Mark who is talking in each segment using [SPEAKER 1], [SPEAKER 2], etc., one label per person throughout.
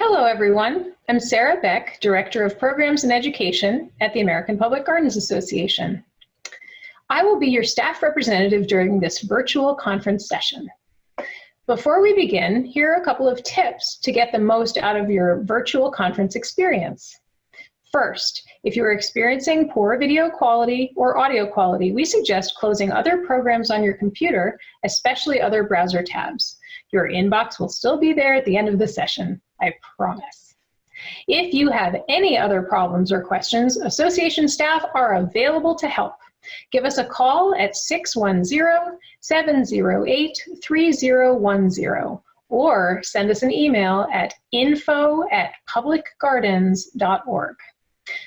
[SPEAKER 1] Hello, everyone. I'm Sarah Beck, Director of Programs and Education at the American Public Gardens Association. I will be your staff representative during this virtual conference session. Before we begin, here are a couple of tips to get the most out of your virtual conference experience. First, if you're experiencing poor video quality or audio quality, we suggest closing other programs on your computer, especially other browser tabs. Your inbox will still be there at the end of the session, I promise. If you have any other problems or questions, association staff are available to help. Give us a call at 610-708-3010 or send us an email at info@publicgardens.org.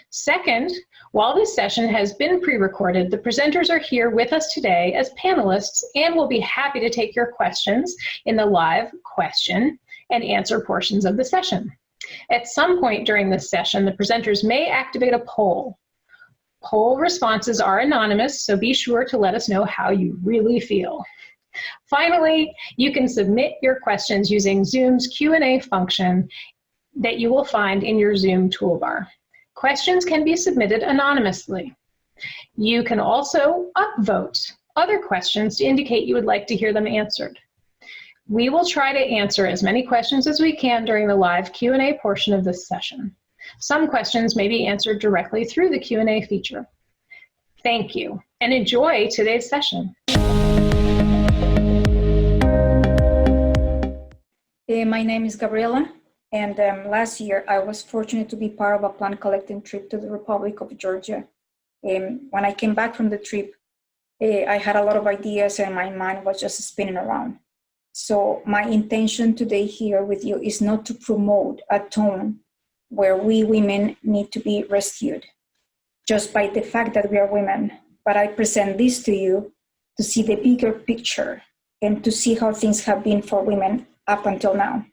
[SPEAKER 1] Second, while this session has been pre-recorded, the presenters are here with us today as panelists and will be happy to take your questions in the live question and answer portions of the session. At some point during this session, the presenters may activate a poll. Poll responses are anonymous, so be sure to let us know how you really feel. Finally, you can submit your questions using Zoom's Q&A function that you will find in your Zoom toolbar. Questions can be submitted anonymously. You can also upvote other questions to indicate you would like to hear them answered. We will try to answer as many questions as we can during the live Q&A portion of this session. Some questions may be answered directly through the Q&A feature. Thank you, and enjoy today's session.
[SPEAKER 2] My name is Gabriela. And last year, I was fortunate to be part of a plant collecting trip to the Republic of Georgia. When I came back from the trip, I had a lot of ideas and my mind was just spinning around. So my intention today here with you is not to promote a tone where we women need to be rescued just by the fact that we are women, but I present this to you to see the bigger picture and to see how things have been for women up until now.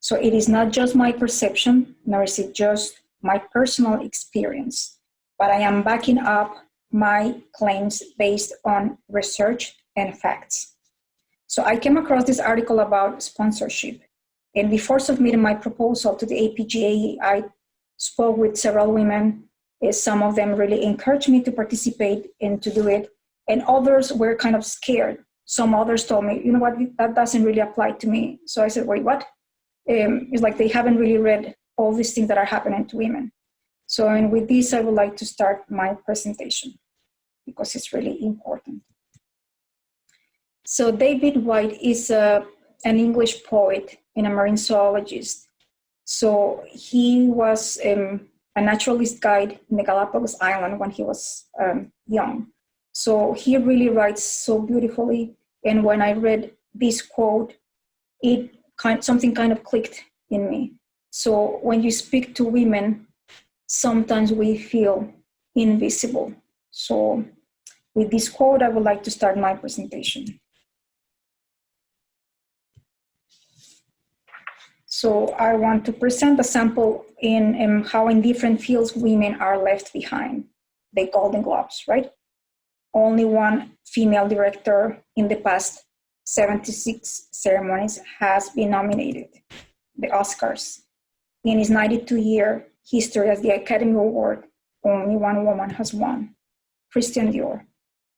[SPEAKER 2] So it is not just my perception, nor is it just my personal experience, but I am backing up my claims based on research and facts. So I came across this article about sponsorship. And before submitting my proposal to the APGA, I spoke with several women. Some of them really encouraged me to participate and to do it. And others were kind of scared. Some others told me, you know what, that doesn't really apply to me. So I said, wait, what? It's like they haven't really read all these things that are happening to women. So, and with this, I would like to start my presentation because it's really important. So David White is an English poet and a marine zoologist. So he was a naturalist guide in the Galapagos Island when he was young. So he really writes so beautifully. And when I read this quote, something kind of clicked in me. So when you speak to women, sometimes we feel invisible. So with this quote, I would like to start my presentation. So I want to present a sample in how in different fields women are left behind. The Golden Globes, right? Only one female director in the past 76 ceremonies has been nominated, the Oscars. In its 92-year history as the Academy Award, only one woman has won, Christian Dior.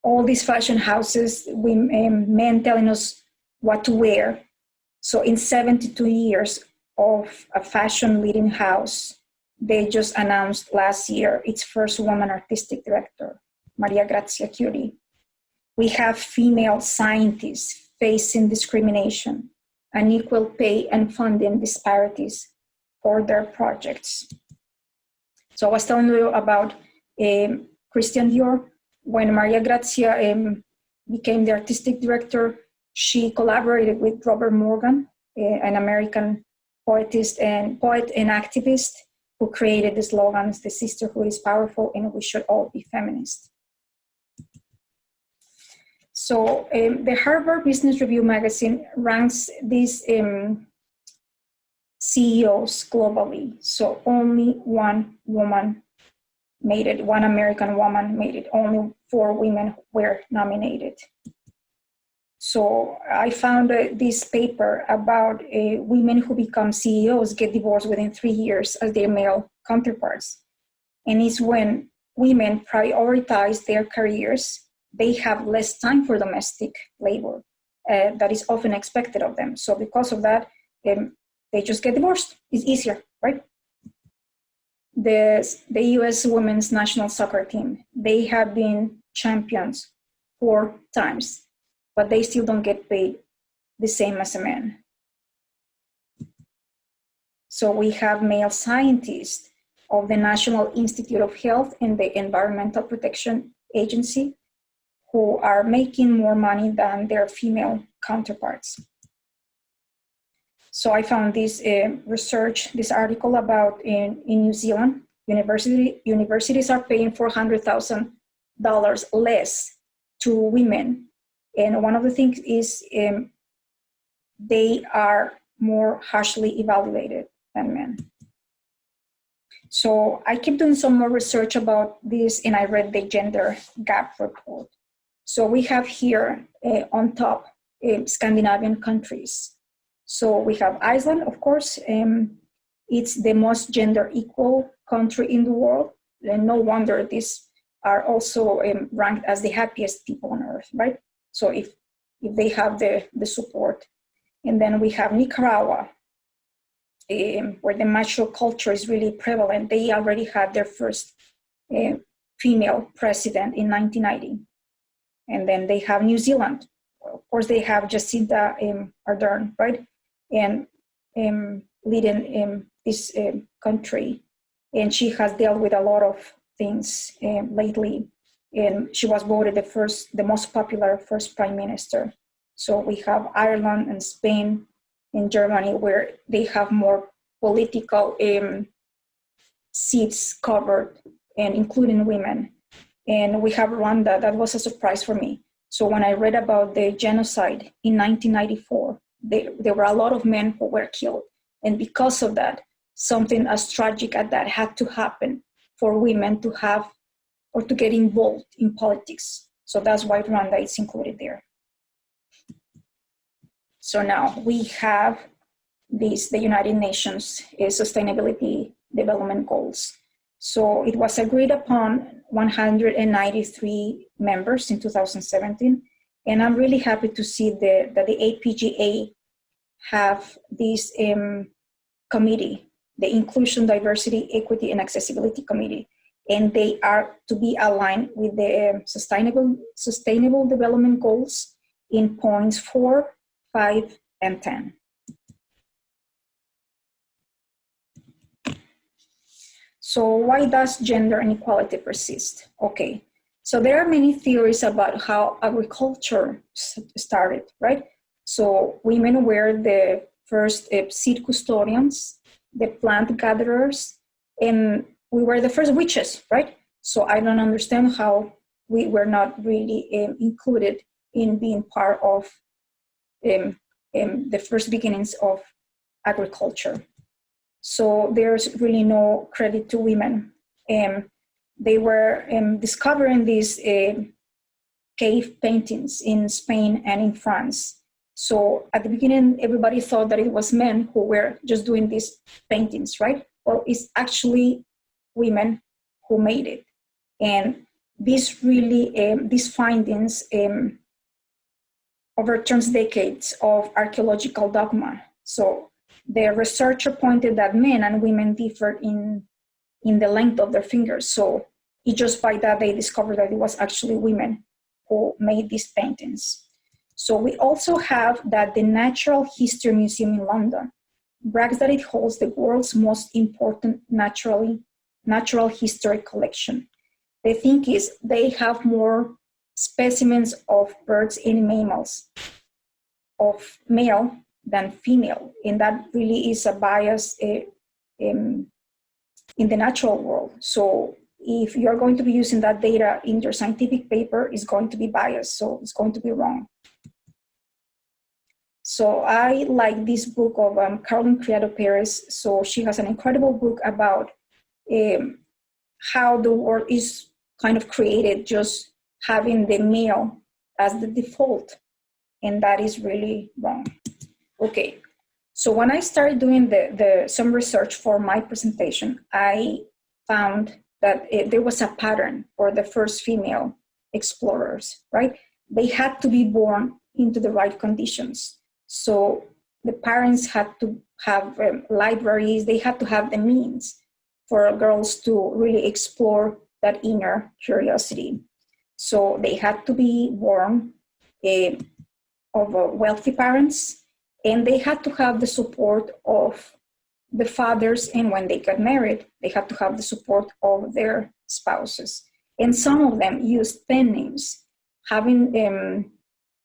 [SPEAKER 2] All these fashion houses, men telling us what to wear. So in 72 years of a fashion leading house, they just announced last year its first woman artistic director, Maria Grazia Curie. We have female scientists facing discrimination, unequal pay and funding disparities for their projects. So I was telling you about Christian Dior. When Maria Grazia became the artistic director, she collaborated with Robert Morgan, an American poet and activist who created the slogans, "The sisterhood is powerful and we should all be feminist." So the Harvard Business Review magazine ranks these CEOs globally. So only one woman made it, one American woman made it, only 4 women were nominated. So I found this paper about women who become CEOs get divorced within 3 years as their male counterparts. And it's when women prioritize their careers, they have less time for domestic labor that is often expected of them. So because of that, they just get divorced. It's easier, right? The US women's national soccer team, they have been champions 4 times, but they still don't get paid the same as a man. So we have male scientists of the National Institute of Health and the Environmental Protection Agency who are making more money than their female counterparts. So I found this research, this article about in New Zealand, universities are paying $400,000 less to women. And one of the things is they are more harshly evaluated than men. So I keep doing some more research about this, and I read the gender gap report. So we have here on top Scandinavian countries. So we have Iceland, of course. It's the most gender equal country in the world. And no wonder these are also ranked as the happiest people on earth, right? So if they have the support. And then we have Nicaragua, where the macho culture is really prevalent. They already had their first female president in 1990. And then they have New Zealand. Of course, they have Jacinda Ardern, right? And leading this country. And she has dealt with a lot of things lately. And she was voted the most popular first prime minister. So we have Ireland and Spain and Germany, where they have more political seats covered, and including women. And we have Rwanda. That was a surprise for me. So when I read about the genocide in 1994, there were a lot of men who were killed. And because of that, something as tragic as that had to happen for women to have or to get involved in politics. So that's why Rwanda is included there. So now we have the United Nations Sustainability Development Goals. So it was agreed upon 193 members in 2017. And I'm really happy to see that the APGA have this committee, the Inclusion, Diversity, Equity, and Accessibility Committee. And they are to be aligned with the Sustainable Development Goals in points 4, 5, and 10. So why does gender inequality persist? Okay, so there are many theories about how agriculture started, right? So women were the first seed custodians, the plant gatherers, and we were the first witches, right? So I don't understand how we were not really included in being part of the first beginnings of agriculture. So there's really no credit to women. They were discovering these cave paintings in Spain and in France. So at the beginning, everybody thought that it was men who were just doing these paintings, right? Well, it's actually women who made it. And these findings overturns decades of archaeological dogma. So the researcher pointed that men and women differed in the length of their fingers. So it just by that they discovered that it was actually women who made these paintings. So we also have that the Natural History Museum in London brags that it holds the world's most important natural history collection. The thing is, they have more specimens of birds and mammals of male than female, and that really is a bias in the natural world. So if you're going to be using that data in your scientific paper, it's going to be biased, so it's going to be wrong. So I like this book of Carolyn Criado Perez. So she has an incredible book about how the world is kind of created, just having the male as the default. and that is really wrong. Okay, so when I started doing some research for my presentation, I found that there was a pattern for the first female explorers, right? They had to be born into the right conditions. So the parents had to have libraries, they had to have the means for girls to really explore that inner curiosity. So they had to be born of wealthy parents, and they had to have the support of the fathers, and when they got married, they had to have the support of their spouses. And some of them used pen names, having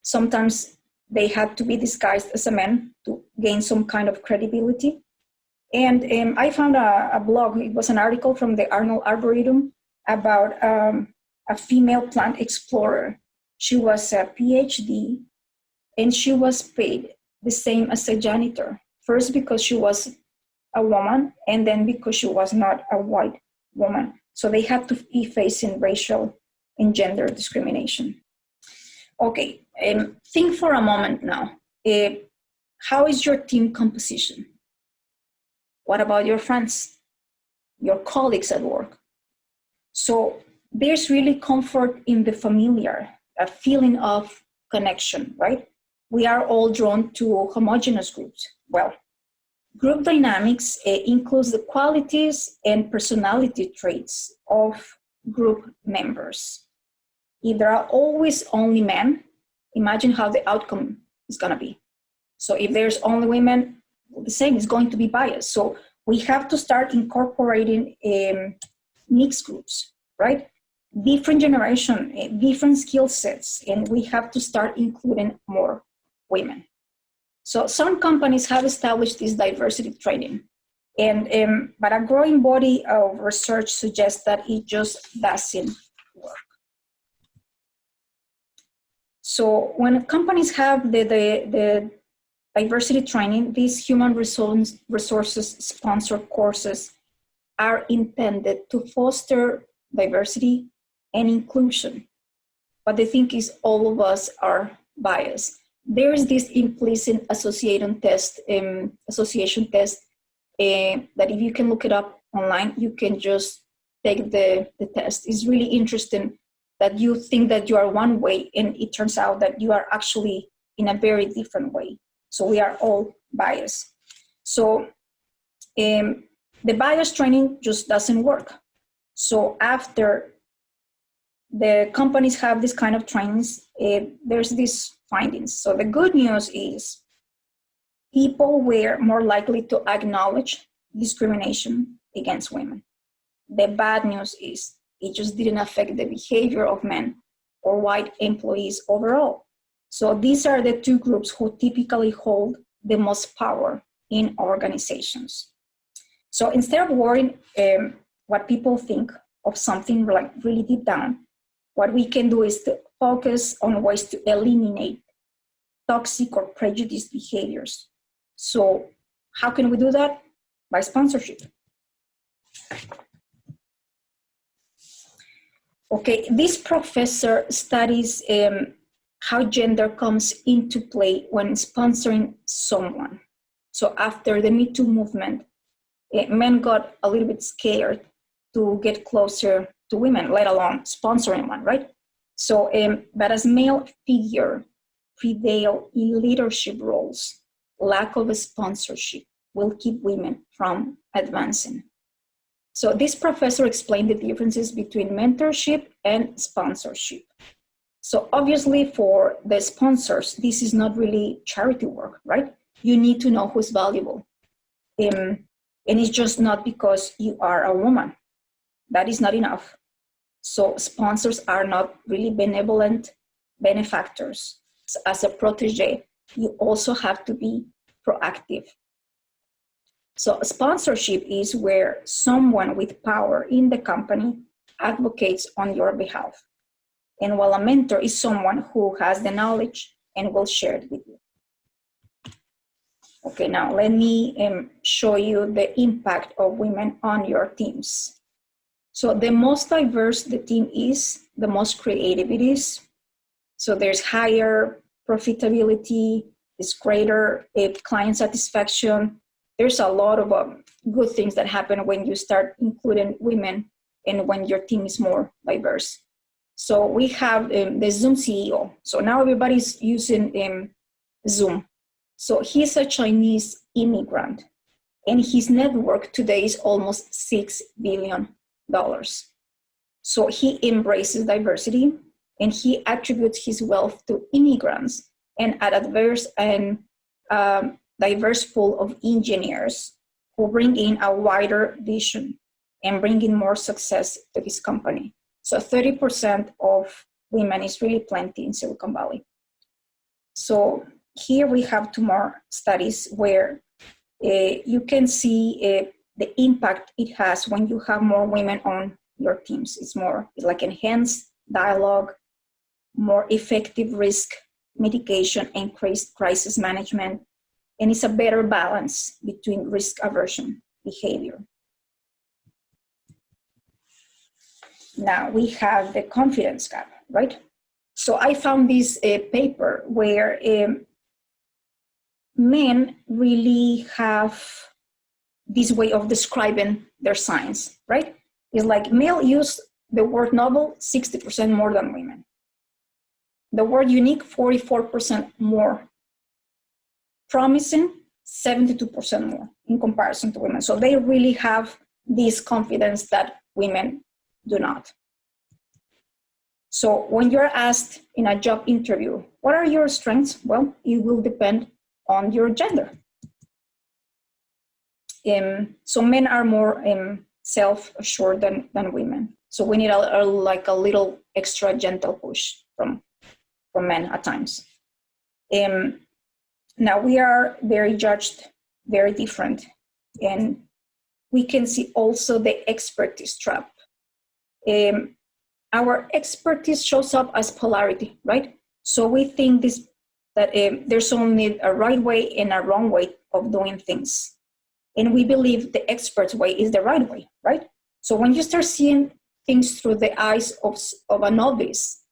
[SPEAKER 2] sometimes they had to be disguised as a man to gain some kind of credibility. And I found a blog, it was an article from the Arnold Arboretum about a female plant explorer. She was a PhD, and she was paid the same as a janitor, first because she was a woman, and then because she was not a white woman. So they had to be facing racial and gender discrimination. Okay, think for a moment now. How is your team composition? What about your friends, your colleagues at work? So there's really comfort in the familiar, a feeling of connection, right? We are all drawn to homogeneous groups. Well, group dynamics includes the qualities and personality traits of group members. If there are always only men, imagine how the outcome is going to be. So if there's only women, the same is going to be biased. So we have to start incorporating mixed groups, right? Different generation, different skill sets, and we have to start including more women. So some companies have established this diversity training, but a growing body of research suggests that it just doesn't work. So when companies have the diversity training, these human resources sponsored courses are intended to foster diversity and inclusion. But the thing is, all of us are biased. There is this implicit association test that if you can look it up online, you can just take the test. It's really interesting that you think that you are one way, and it turns out that you are actually in a very different way. So we are all biased. So the bias training just doesn't work. So after the companies have this kind of trainings, there's these findings. So the good news is people were more likely to acknowledge discrimination against women. The bad news is it just didn't affect the behavior of men or white employees overall. So these are the two groups who typically hold the most power in organizations. So instead of worrying what people think of something like really deep down, what we can do is to focus on ways to eliminate toxic or prejudiced behaviors. So how can we do that? By sponsorship. Okay, this professor studies how gender comes into play when sponsoring someone. So after the Me Too movement, men got a little bit scared to get closer to women, let alone sponsoring one, right? So, but as male figure prevail in leadership roles, lack of a sponsorship will keep women from advancing. So this professor explained the differences between mentorship and sponsorship. So obviously for the sponsors, this is not really charity work, right? You need to know who's valuable. And it's just not because you are a woman. That is not enough. So sponsors are not really benevolent benefactors. As a protege, you also have to be proactive. So sponsorship is where someone with power in the company advocates on your behalf. And while a mentor is someone who has the knowledge and will share it with you. Okay, now let me show you the impact of women on your teams. So the most diverse the team is, the most creative it is. So there's higher profitability, it's greater client satisfaction. There's a lot of good things that happen when you start including women and when your team is more diverse. So we have the Zoom CEO. So now everybody's using Zoom. So he's a Chinese immigrant, and his net worth today is almost $6 billion. So he embraces diversity, and he attributes his wealth to immigrants and a diverse pool of engineers who bring in a wider vision and bring in more success to his company. So 30% of women is really plenty in Silicon Valley. So here we have two more studies where you can see the impact it has when you have more women on your teams. It's like enhanced dialogue, more effective risk mitigation, increased crisis management, and it's a better balance between risk aversion behavior. Now we have the confidence gap, right? So I found this paper where men really have this way of describing their science, right? It's like male use the word novel 60% more than women. The word unique, 44% more. Promising, 72% more in comparison to women. So they really have this confidence that women do not. So when you're asked in a job interview, what are your strengths? Well, it will depend on your gender. So men are more self-assured than women. So we need a little extra gentle push from men at times. Now we are very judged, very different. And we can see also the expertise trap. Our expertise shows up as polarity, right? So we think that there's only a right way and a wrong way of doing things. And we believe the expert's way is the right way, right? So when you start seeing things through the eyes of a novice,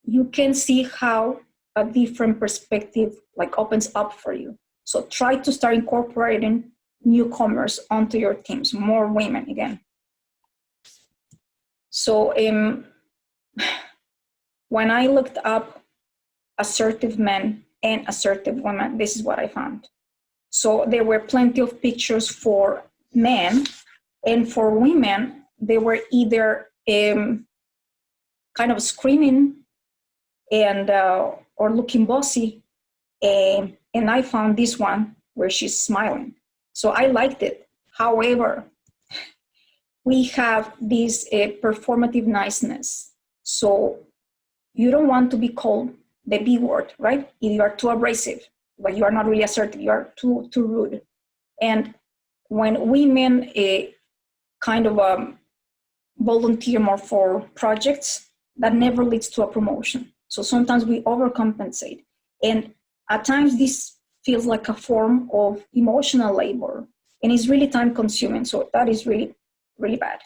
[SPEAKER 2] you can see how a different perspective opens up for you. So try to start incorporating newcomers onto your teams, more women again. So when I looked up assertive men and assertive women, this is what I found. So there were plenty of pictures for men, and for women, they were either kind of screaming and or looking bossy, and I found this one where she's smiling. So I liked it. However, we have this performative niceness. So you don't want to be called the B word, right? If you are too abrasive, but you are not really assertive, you are too rude. And when women kind of volunteer more for projects, that never leads to a promotion. So sometimes we overcompensate. And at times this feels like a form of emotional labor, and it's really time consuming. So that is really, really bad.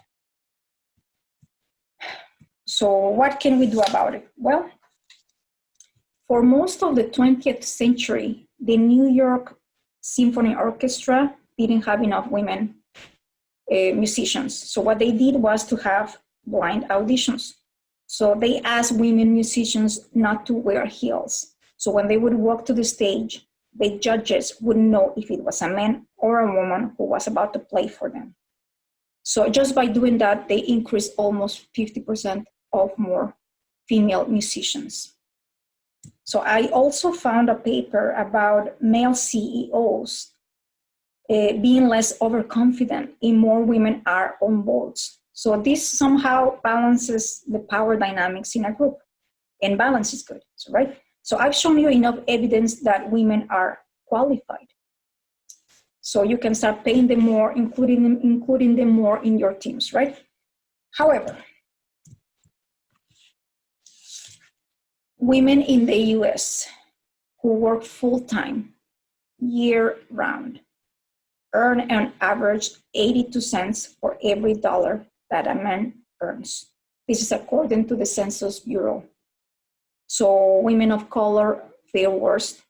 [SPEAKER 2] So what can we do about it? Well, for most of the 20th century, the New York Symphony Orchestra didn't have enough women musicians. So what they did was to have blind auditions. So they asked women musicians not to wear heels. So when they would walk to the stage, the judges wouldn't know if it was a man or a woman who was about to play for them. So just by doing that, they increased almost 50% of more female musicians. So I also found a paper about male CEOs being less overconfident and more women are on boards. So this somehow balances the power dynamics in a group, and balance is good, right? So I've shown you enough evidence that women are qualified. So you can start paying them more, including them more in your teams, right? However, women in the US who work full-time, year-round, earn on average 82 cents for every dollar that a man earns. This is according to the Census Bureau. So women of color their worst,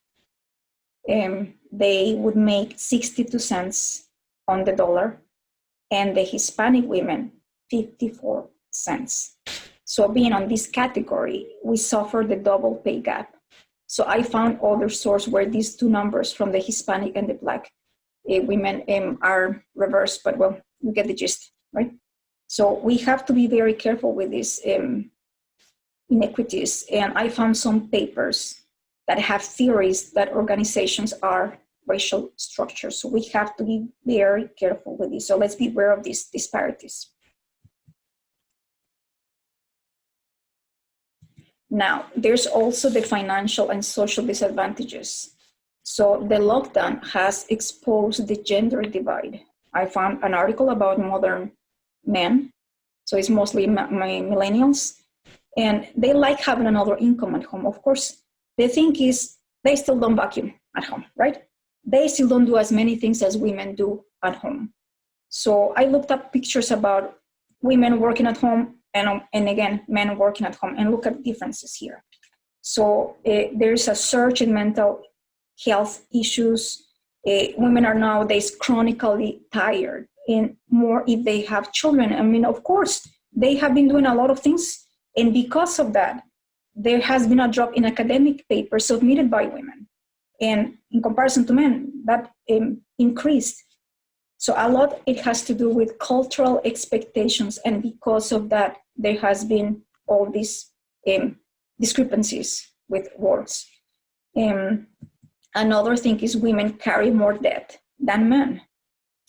[SPEAKER 2] they would make 62 cents on the dollar, and the Hispanic women, 54 cents. So being on this category, we suffer the double pay gap. So I found other source where these two numbers from the Hispanic and the Black women are reversed, but well, you get the gist, right? So we have to be very careful with these inequities. And I found some papers that have theories that organizations are racial structures. So we have to be very careful with this. So let's be aware of these disparities. Now, there's also the financial and social disadvantages. So the lockdown has exposed the gender divide. I found an article about modern men. So it's mostly millennials. And they like having another income at home. Of course, the thing is, they still don't vacuum at home, right? They still don't do as many things as women do at home. So I looked up pictures about women working at home and again, men working at home, and look at differences here. So there's a surge in mental health issues. Women are nowadays chronically tired, and more if they have children. I mean, of course, they have been doing a lot of things, and because of that, there has been a drop in academic papers submitted by women. And in comparison to men, that increased. So a lot, it has to do with cultural expectations. And because of that, there has been all these discrepancies with works. Another thing is women carry more debt than men.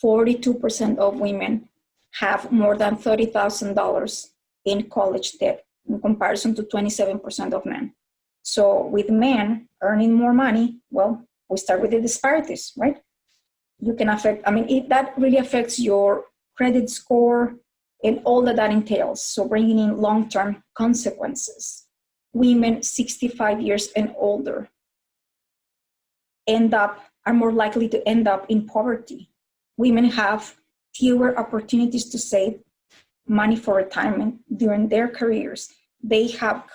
[SPEAKER 2] 42% of women have more than $30,000 in college debt in comparison to 27% of men. So with men earning more money, well, we start with the disparities, right? You can affect, I mean, that really affects your credit score and all that entails. So bringing in long-term consequences. Women 65 years and older are more likely to end up in poverty. Women have fewer opportunities to save money for retirement during their careers. They have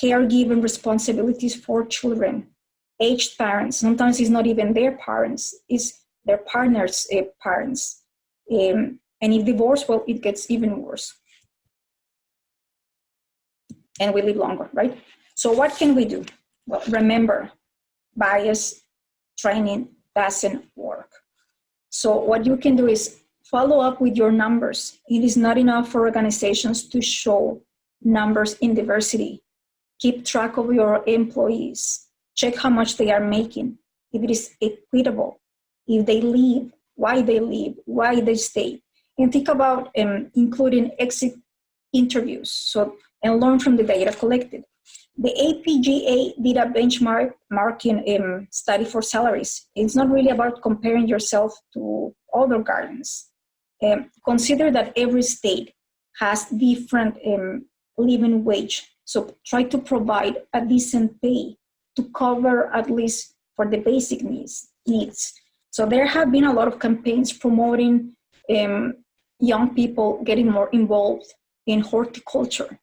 [SPEAKER 2] caregiving responsibilities for children, aged parents. Sometimes it's not even their parents, it's their partner's parents. And if divorced, well, it gets even worse. And we live longer, right? So what can we do? Well, remember, bias training doesn't work. So what you can do is follow up with your numbers. It is not enough for organizations to show numbers in diversity. Keep track of your employees. Check how much they are making, if it is equitable, if they leave, why they stay. And think about including exit interviews and learn from the data collected. The APGA did a benchmarking study for salaries. It's not really about comparing yourself to other gardens. Consider that every state has different living wage. So try to provide a decent pay to cover at least for the basic needs. So there have been a lot of campaigns promoting young people getting more involved in horticulture.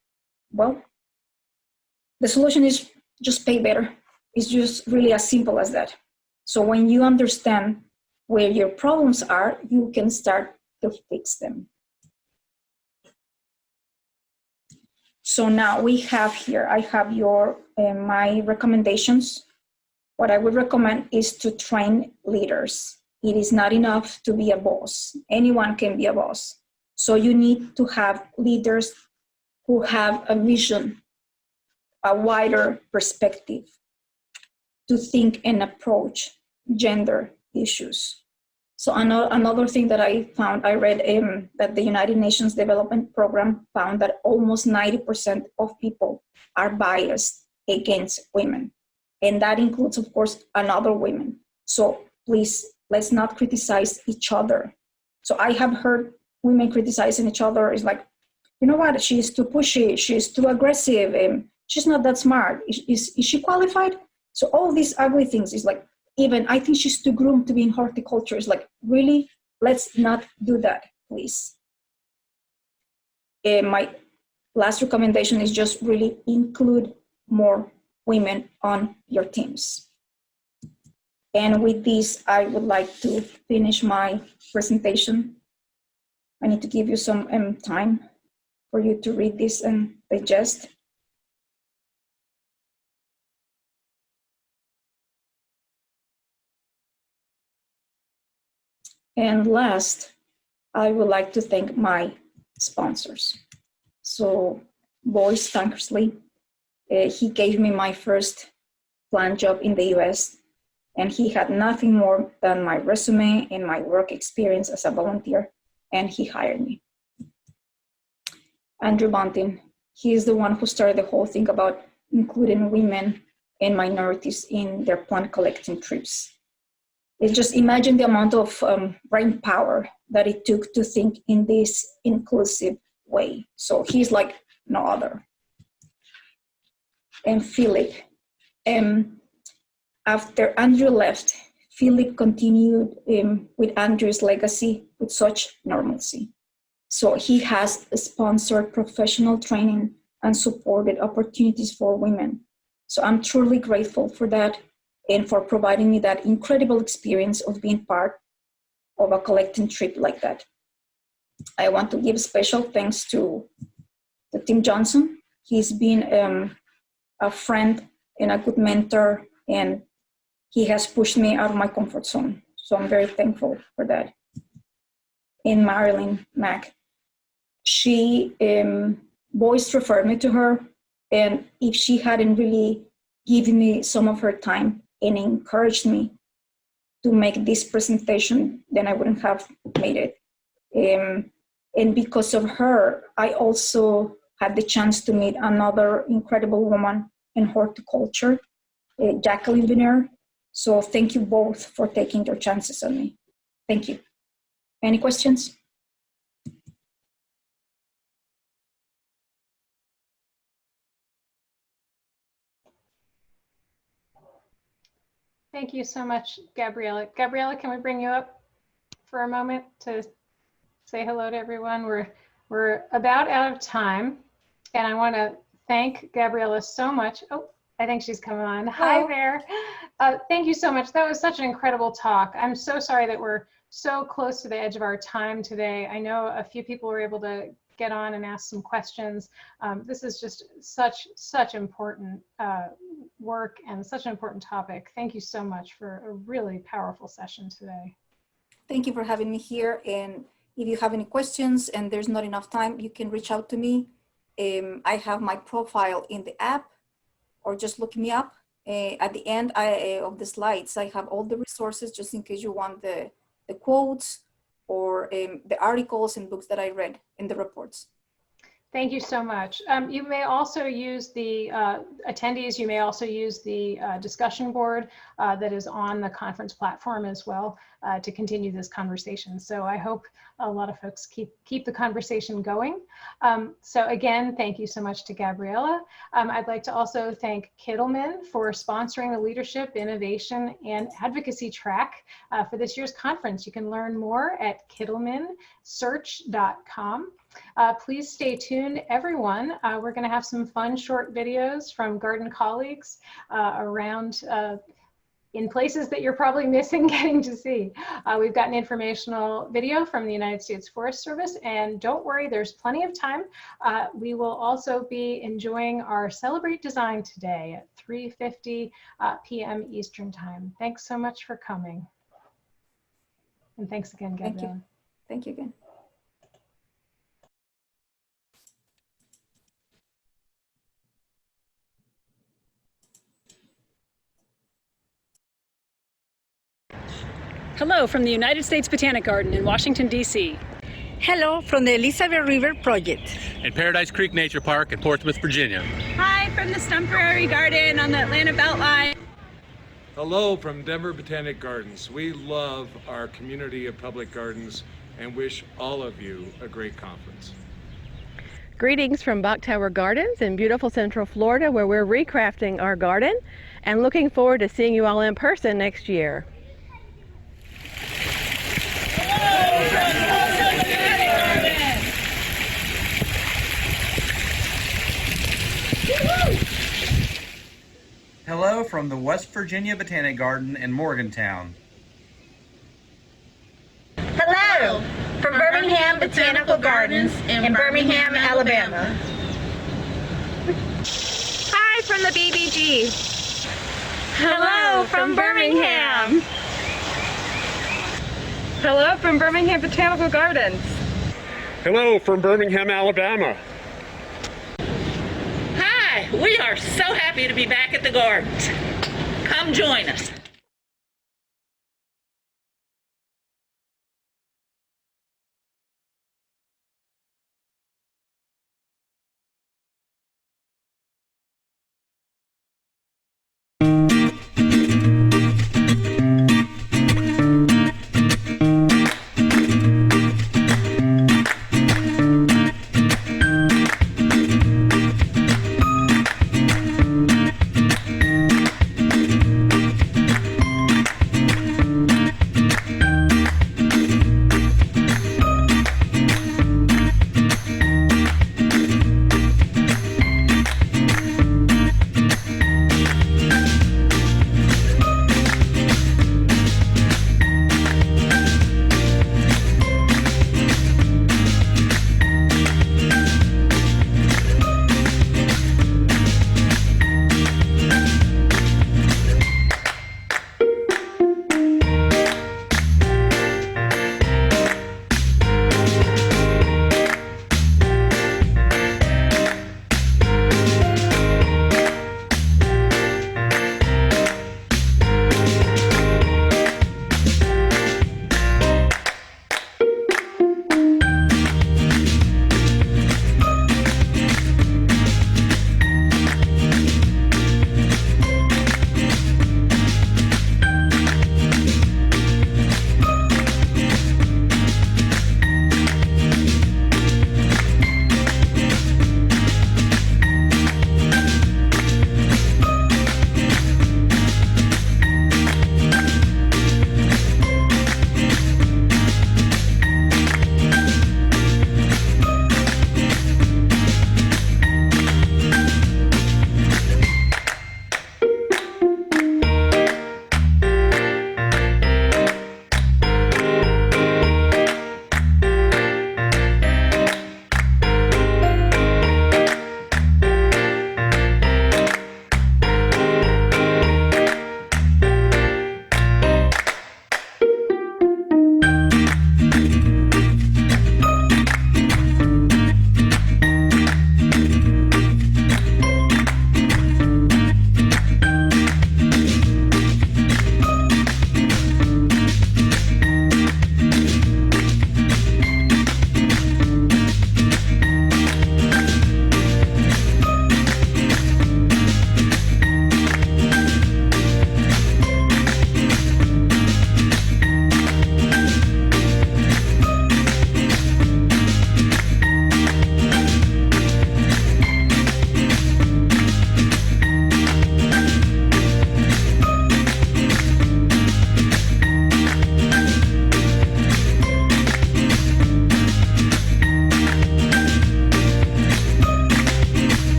[SPEAKER 2] Well, the solution is just pay better. It's just really as simple as that. So when you understand where your problems are, you can start to fix them. So now we have here, I have my recommendations. What I would recommend is to train leaders. It is not enough to be a boss. Anyone can be a boss. So you need to have leaders who have a vision, a wider perspective to think and approach gender issues. So another thing that I found, I read that the United Nations Development Program found that almost 90% of people are biased against women. And that includes, of course, another women. So please, let's not criticize each other. So I have heard women criticizing each other. It's like, you know what, she's too pushy, she's too aggressive, she's not that smart. Is she qualified? So all these ugly things is like, even I think she's too groomed to be in horticulture. It's like, really, let's not do that, please. My last recommendation is just really include more women on your teams. And with this, I would like to finish my presentation. I need to give you some time for you to read this and digest. And last, I would like to thank my sponsors. So Boyce Tankersley, he gave me my first plant job in the US, and he had nothing more than my resume and my work experience as a volunteer, and he hired me. Andrew Bunting, he is the one who started the whole thing about including women and minorities in their plant collecting trips. It's just imagine the amount of brain power that it took to think in this inclusive way. So he's like no other. And Philip, after Andrew left, Philip continued with Andrew's legacy with such normalcy. So he has sponsored professional training and supported opportunities for women. So I'm truly grateful for that and for providing me that incredible experience of being part of a collecting trip like that. I want to give special thanks to Tim Johnson. He's been a friend and a good mentor, and he has pushed me out of my comfort zone. So I'm very thankful for that. And Marilyn Mack, she, Boyce referred me to her, and if she hadn't really given me some of her time and encouraged me to make this presentation, then I wouldn't have made it. And because of her, I also had the chance to meet another incredible woman in horticulture, Jacqueline Viner. So thank you both for taking your chances on me. Thank you. Any questions?
[SPEAKER 1] Thank you so much, Gabriela. Gabriela, can we bring you up for a moment to say hello to everyone? We're about out of time, and I want to thank Gabriela so much. Oh, I think she's coming on. Hi there. Thank you so much. That was such an incredible talk. I'm so sorry that we're so close to the edge of our time today. I know a few people were able to get on and ask some questions. This is just such important work and such an important topic. Thank you so much for a really powerful session today.
[SPEAKER 2] Thank you for having me here. And if you have any questions and there's not enough time, you can reach out to me. I have my profile in the app, or just look me up. At the end of the slides, I have all the resources just in case you want the quotes or the articles and books that I read in the reports.
[SPEAKER 1] Thank you so much. You may also use the attendees, you may also use the discussion board that is on the conference platform as well to continue this conversation. So I hope a lot of folks keep the conversation going. So again, thank you so much to Gabriela. I'd like to also thank Kittleman for sponsoring the Leadership, Innovation, and Advocacy track for this year's conference. You can learn more at kittlemansearch.com. Please stay tuned, everyone. We're going to have some fun short videos from garden colleagues around in places that you're probably missing getting to see. We've got an informational video from the United States Forest Service, and don't worry, there's plenty of time. We will also be enjoying our Celebrate Design today at 3:50 p.m. Eastern Time. Thanks so much for coming. And thanks again, Gabrielle.
[SPEAKER 2] Thank you. Thank you again.
[SPEAKER 3] Hello from the United States Botanic Garden in Washington, D.C.
[SPEAKER 4] Hello from the Elizabeth River Project.
[SPEAKER 5] And Paradise Creek Nature Park in Portsmouth, Virginia.
[SPEAKER 6] Hi from the Stump Prairie Garden on the Atlanta Beltline.
[SPEAKER 7] Hello from Denver Botanic Gardens. We love our community of public gardens and wish all of you a great conference.
[SPEAKER 8] Greetings from Bok Tower Gardens in beautiful Central Florida, where we're recrafting our garden and looking forward to seeing you all in person next year.
[SPEAKER 9] from the West Virginia Botanic Garden in Morgantown.
[SPEAKER 10] Hello from Birmingham Botanical Gardens in Birmingham, Alabama.
[SPEAKER 6] Hi from the BBG.
[SPEAKER 8] Hello from Birmingham. Hello from Birmingham Botanical Gardens.
[SPEAKER 5] Hello from Birmingham, Alabama.
[SPEAKER 10] Hi, we are so happy to be back at the gardens. Come join us.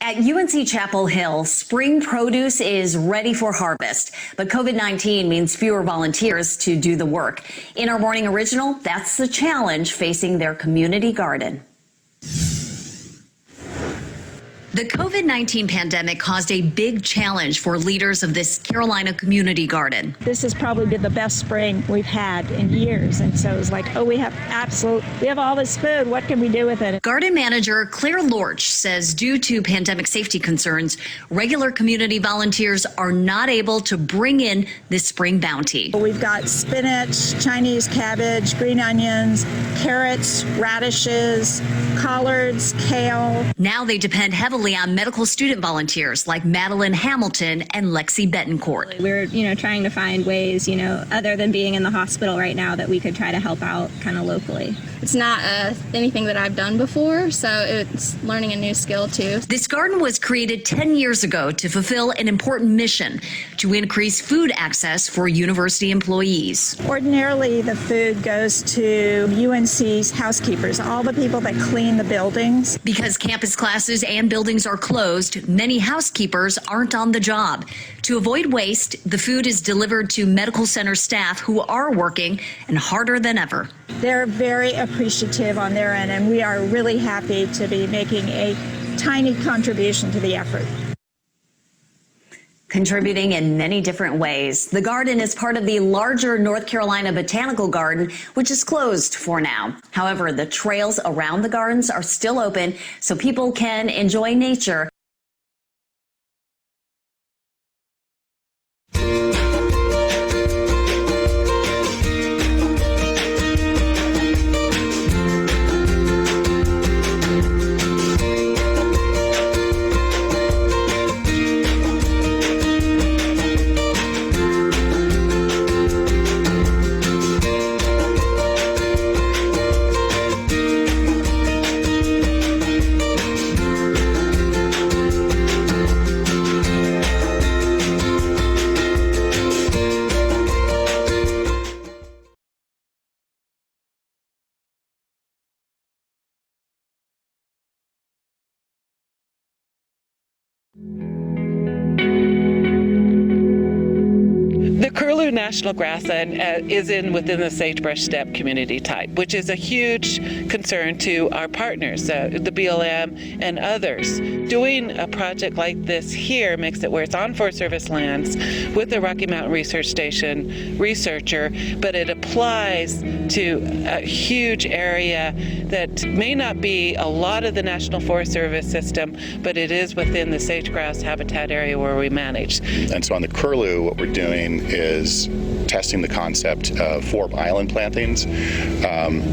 [SPEAKER 11] At UNC Chapel Hill, spring produce is ready for harvest, but COVID-19 means fewer volunteers to do the work. In our morning original, that's the challenge facing their community garden. The COVID-19 pandemic caused a big challenge for leaders of this Carolina community garden.
[SPEAKER 12] This has probably been the best spring we've had in years. And so it's like, oh, we have all this food. What can we do with it?
[SPEAKER 11] Garden manager Claire Lorch says due to pandemic safety concerns, regular community volunteers are not able to bring in this spring bounty.
[SPEAKER 12] We've got spinach, Chinese cabbage, green onions, carrots, radishes, collards, kale.
[SPEAKER 11] Now they depend heavily on medical student volunteers like Madeline Hamilton and Lexi Betancourt.
[SPEAKER 6] We're, trying to find ways, other than being in the hospital right now that we could try to help out kind of locally.
[SPEAKER 13] It's not anything that I've done before, so it's learning a new skill too.
[SPEAKER 11] This garden was created 10 years ago to fulfill an important mission to increase food access for university employees.
[SPEAKER 12] Ordinarily, the food goes to UNC's housekeepers, all the people that clean the buildings.
[SPEAKER 11] Because campus classes and buildings are closed, many housekeepers aren't on the job. To avoid waste, the food is delivered to medical center staff who are working and harder than ever.
[SPEAKER 12] They're very appreciative on their end, and we are really happy to be making a tiny contribution to the effort.
[SPEAKER 11] Contributing in many different ways. The garden is part of the larger North Carolina Botanical Garden, which is closed for now. However, the trails around the gardens are still open so people can enjoy nature.
[SPEAKER 10] The Curlew National Grassland is within the sagebrush steppe community type, which is a huge concern to our partners, the BLM and others. Doing a project like this here makes it where it's on Forest Service lands with the Rocky Mountain Research Station researcher, but it applies to a huge area that may not be a lot of the National Forest Service system, but it is within the sage-grouse habitat area where we manage.
[SPEAKER 14] And so on the Curlew, what we're doing is testing the concept of forb island plantings.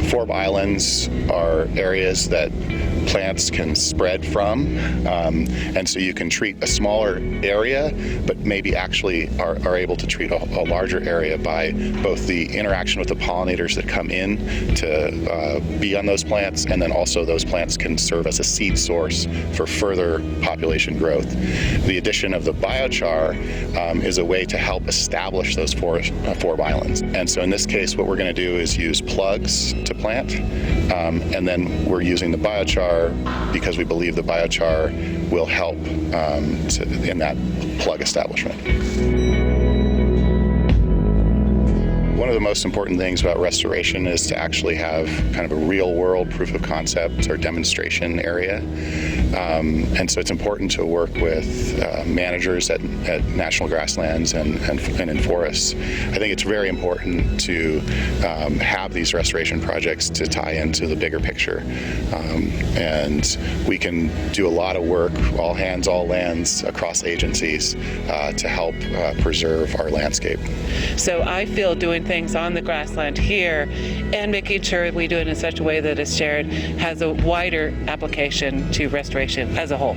[SPEAKER 14] Forb islands are areas that plants can spread from, and so you can treat a smaller area, but maybe actually are able to treat a larger area by both the interaction with the pollinators that come in to be on those plants, and then also those plants can serve as a seed source for further population growth. The addition of the biochar is a way to help establish those forb islands. And so in this case, what we're going to do is use plugs to plant, and then we're using the biochar because we believe the biochar will help in that plug establishment. One of the most important things about restoration is to actually have kind of a real-world proof of concept or demonstration area. And so it's important to work with managers at national grasslands and in forests. I think it's very important to have these restoration projects to tie into the bigger picture. And we can do a lot of work, all hands, all lands, across agencies to help preserve our landscape.
[SPEAKER 10] So I feel doing things on the grassland here and making sure we do it in such a way that it's shared has a wider application to restoration as a whole.